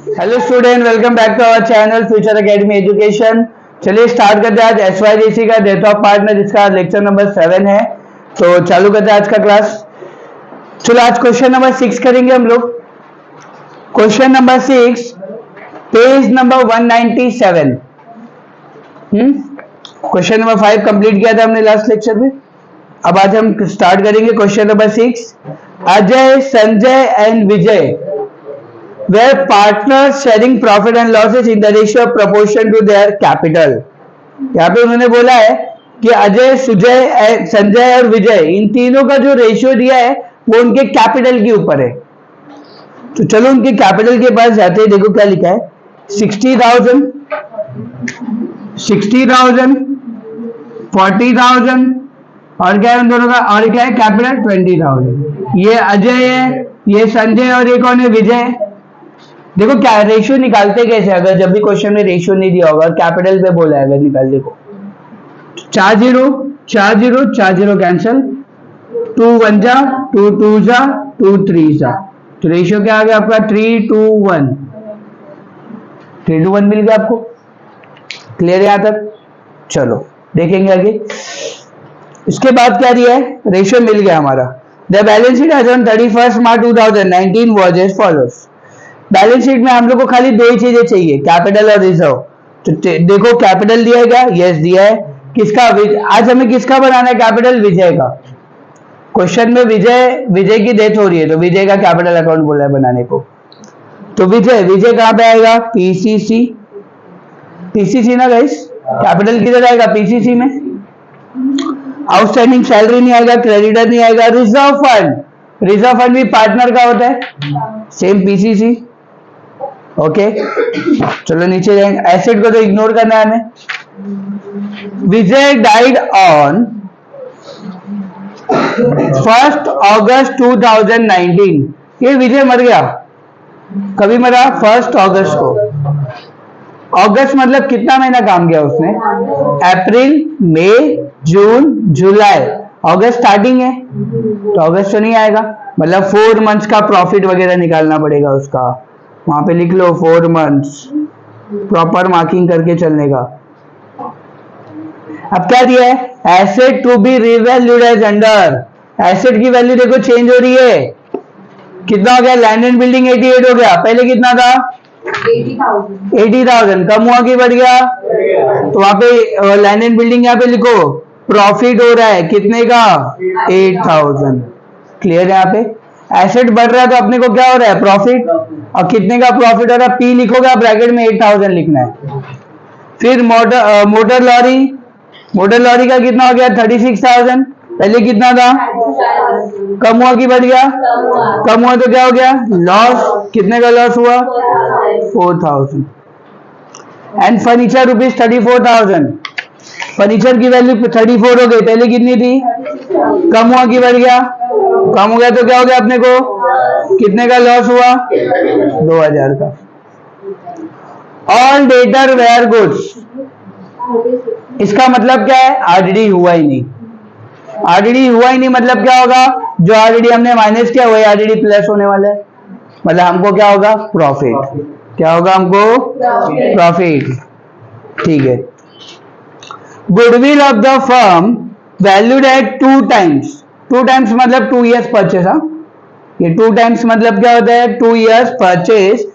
Hello student, welcome back to our channel future academy education. चलिए start करते हैं आज SYJC का डेट ऑफ पार्ट में, जिसका लेक्चर नंबर 7 है। तो चालू करते हैं आज का क्लास। चलो आज क्वेश्चन नंबर 6 करेंगे हम लोग। Question number 6, page number 197। Question number 5 complete किया था हमने लास्ट लेक्चर में। अब आज हम स्टार्ट करेंगे question number 6। Ajay, Sanjay and Vijay were partners sharing profit and losses in the ratio of proportion to their capital। यहाँ पे उन्होंने बोला है कि अजय, सुजय, संजय और विजय, इन तीनों का जो रेशियो दिया है वो उनके कैपिटल के ऊपर है। तो चलो उनके कैपिटल के पास जाते हैं। देखो क्या लिखा है, 60,000, 40,000 और क्या है उन दोनों का, और क्या है कैपिटल 20,000। ये अजय है, ये संजय और ये कौन है, विजय। देखो क्या रेशियो निकालते कैसे, अगर जब भी क्वेश्चन में रेशियो नहीं दिया होगा, कैपिटल पे बोला है अगर निकालने को, 4 0 4 0 4 0 कैंसिल, 2 1 जा, 2 2 जा, 2 3 जा। तो रेशियो क्या आ गया आपका, 3 2 1। 3 2 1 मिल गया आपको। क्लियर है यहाँ तक? चलो देखेंगे आगे। इसके बाद क्या दिया है, रेशियो मिल गया हमारा। The balance sheet as on 31 March 2019 was as follows. Balance sheet में हम लोग को खाली दो ही चीजें चाहिए, कैपिटल और रिजर्व। तो देखो कैपिटल दिया है क्या, यस दिया है। किसका, आज हमें किसका बनाना है कैपिटल, विजय का। क्वेश्चन में विजय की डेथ हो रही है, तो विजय का कैपिटल अकाउंट बोला है बनाने को। तो विजय कहां पे आएगा, पीसीसी ना गाइस। कैपिटल किधर आएगा, पीसीसी में। आउटस्टैंडिंग सैलरी नहीं आएगा, क्रेडिटर नहीं आएगा। रिजर्व फंड भी पार्टनर का होता है, सेम पीसीसी। ओके चलो नीचे जाएंगे। एसेट को तो इग्नोर करना है हमें। विजय डाइड ऑन 1 अगस्त 2019। ये विजय मर गया, कभी मरा, 1 अगस्त को। अगस्त मतलब कितना महीना काम किया उसने, अप्रैल, मई, जून, जुलाई। अगस्त स्टार्टिंग है तो अगस्त तो नहीं आएगा, मतलब 4 मंथ्स का प्रॉफिट वगैरह निकालना पड़ेगा उसका। वहां पे लिख लो 4 मंथ्स, प्रॉपर मार्किंग करके चलने का। अब क्या दिया है, asset to be revalued as under. Asset की वैल्यू देखो चेंज हो रही है। कितना हो गया, लैंड एंड बिल्डिंग 88 हो गया, पहले कितना था 80,000, कम हुआ कि बढ़ गया। तो वहां पे लैंड एंड बिल्डिंग यहाँ पे लिखो, प्रॉफिट हो रहा है कितने का, 8,000। क्लियर है? यहाँ पे एसेट बढ़ रहा है तो अपने को क्या हो रहा है, प्रॉफिट। और कितने का प्रॉफिट हो रहा है, पी लिखोगे आप, ब्रैकेट में 8,000 लिखना है। फिर मोटर लॉरी का कितना हो गया, 36,000, पहले कितना था, कम हुआ कि बढ़ गया, कम हुआ तो क्या हो गया, लॉस। कितने का लॉस हुआ, 4,000। And furniture rupees 34,000। फर्नीचर की वैल्यू 34 हो गई, पहले कितनी थी, कम हुआ कि बढ़ गया, कम हो गया तो क्या हो गया, अपने को कितने का लॉस हुआ, 2,000 का। ऑल डेटर वेयर गुड्स, इसका मतलब क्या है, आरडीडी हुआ ही नहीं। आरडीडी हुआ ही नहीं मतलब क्या होगा, जो आरडीडी हमने माइनस किया वही आरडीडी प्लस होने वाला है, मतलब हमको क्या होगा, प्रॉफिट। क्या होगा हमको, प्रॉफिट। ठीक है। Goodwill of the firm valued at 2 times. 2 times मतलब 2 years परचेस। ये 2 टाइम्स मतलब क्या होता है, 2 years purchase.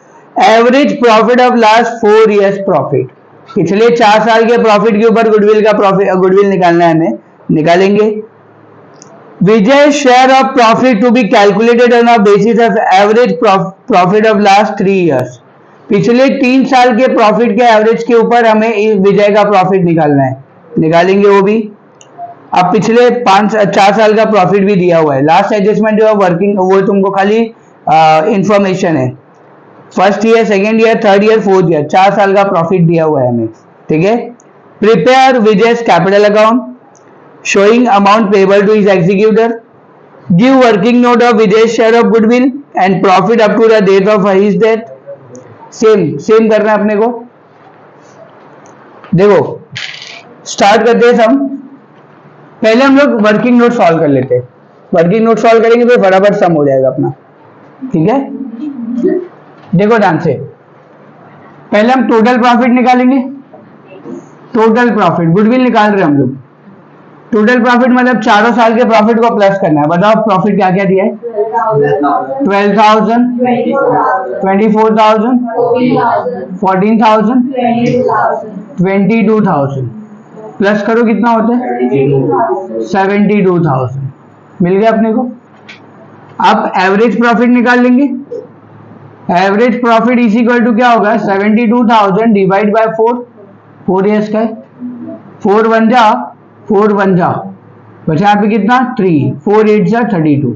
Average profit of last 4 years profit. पिछले 4 साल के प्रॉफिट के ऊपर गुडविल निकालना है हमें, निकालेंगे। विजय share of profit to be calculated on a basis of average profit of last 3 years। पिछले 3 साल के प्रॉफिट के एवरेज के ऊपर हमें विजय का प्रॉफिट निकालना है, निकालेंगे वो भी। अब पिछले 4 साल का प्रॉफिट भी दिया हुआ है। लास्ट एडजस्टमेंट जो है वर्किंग, वो तुमको खाली इंफॉर्मेशन है। First year, second year, third year, fourth year, 4 साल का प्रॉफिट दिया हुआ है हमें। ठीक है। Prepare Vijay's capital account showing amount payable to his executor. Give working note of Vijay share of goodwill and profit up to the date of his death. Same करना है अपने को। देखो स्टार्ट करते हैं हम। पहले हम लोग वर्किंग नोट सॉल्व कर लेते हैं। वर्किंग नोट सॉल्व करेंगे तो फटाफट सम हो जाएगा अपना। ठीक है, देखो ध्यान से। पहले हम टोटल प्रॉफिट निकालेंगे। टोटल प्रॉफिट, गुडविल निकाल रहे हैं हम लोग। टोटल प्रॉफिट मतलब चारों साल के प्रॉफिट को प्लस करना है। बताओ प्रॉफिट क्या क्या दिया है? 12,000, 24,000, 14,000, 22,000। प्लस करो कितना होता है? 72,000। मिल गया अपने को। अब एवरेज प्रॉफिट निकाल लेंगे। Average profit is equal to क्या होगा? 72,000 डिवाइड बाय 4। 4 ईयर्स का है। 4 1 जा 4 1 जा, बचा यहाँ पे कितना? 3। 4 8 जा 32।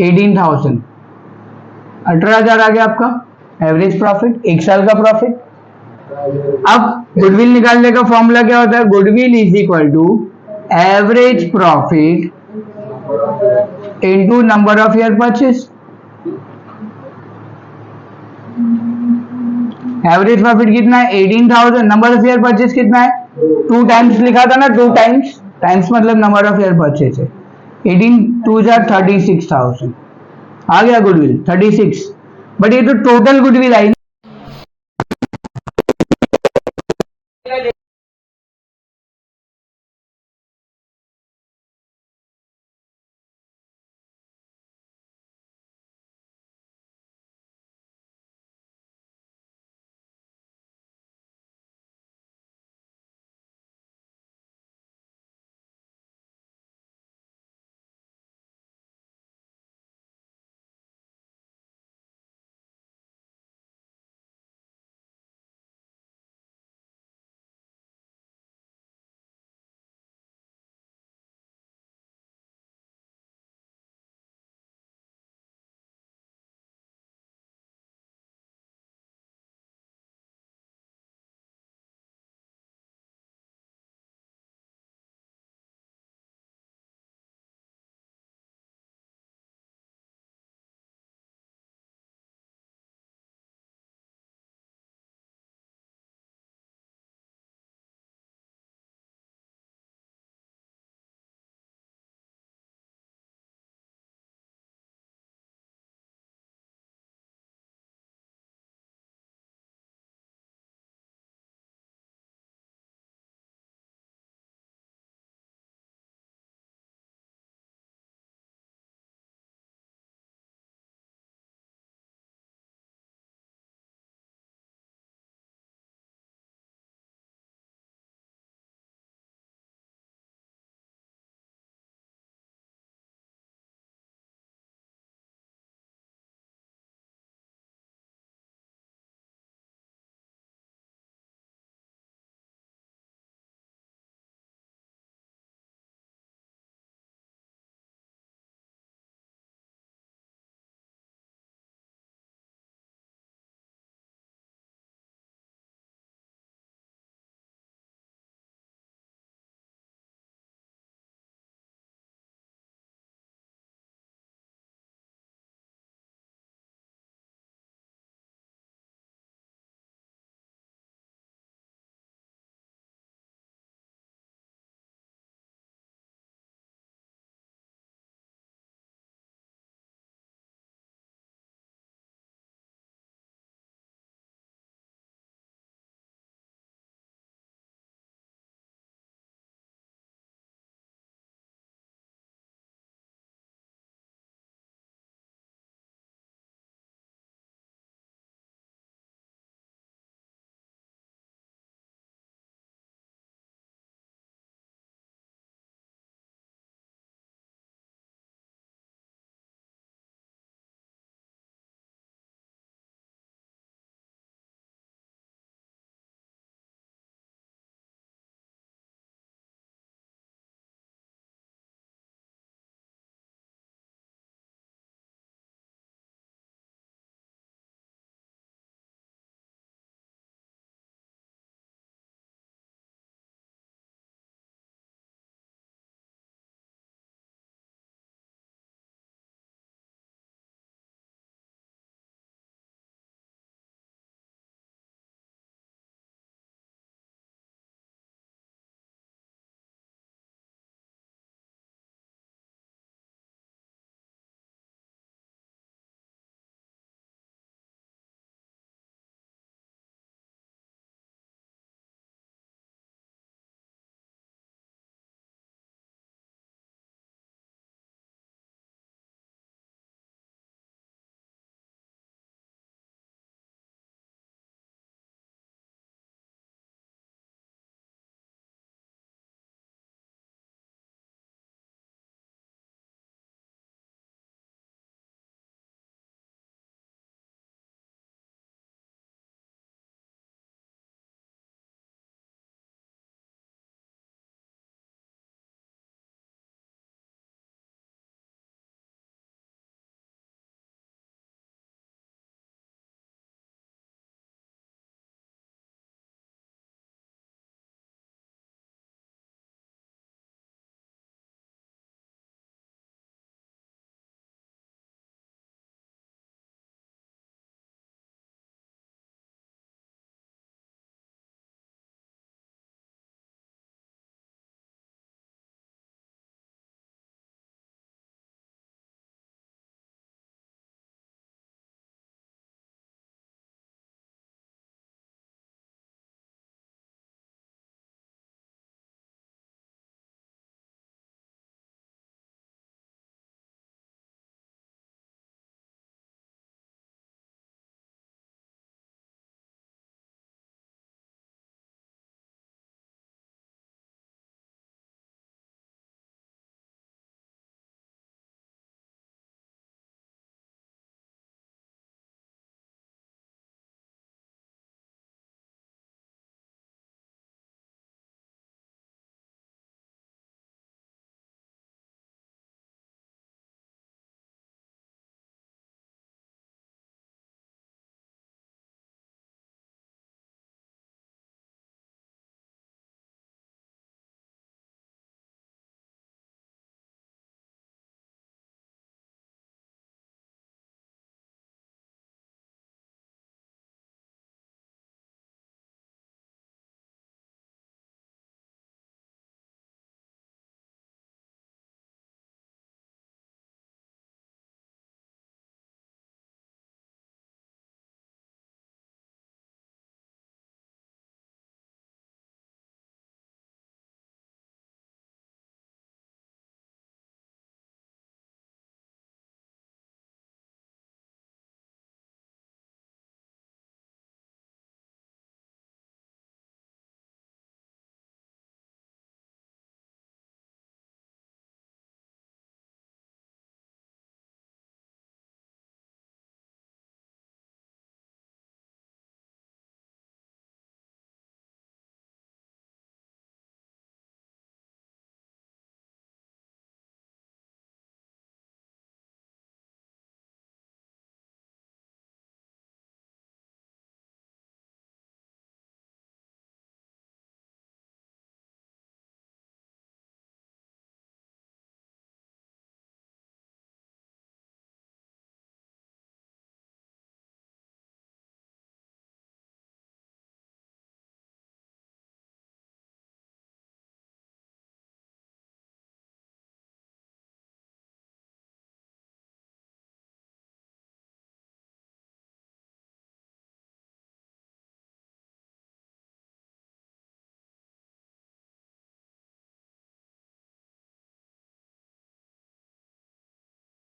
18,000, 18,000 आ गया आपका एवरेज प्रॉफिट, एक साल का प्रॉफिट। अब गुडविल निकालने का फॉर्मूला क्या होता है? Goodwill is equal to average profit into number of year purchase. Average profit कितना है? 18,000। नंबर ऑफ ईयर परचेज कितना है? 2 टाइम्स लिखा था ना, 2 टाइम्स। टाइम्स मतलब नंबर ऑफ ईयर परचेज है। 18 2 जा 36,000 आ गया गुडविल 36। बट ये तो टोटल गुडविल आई।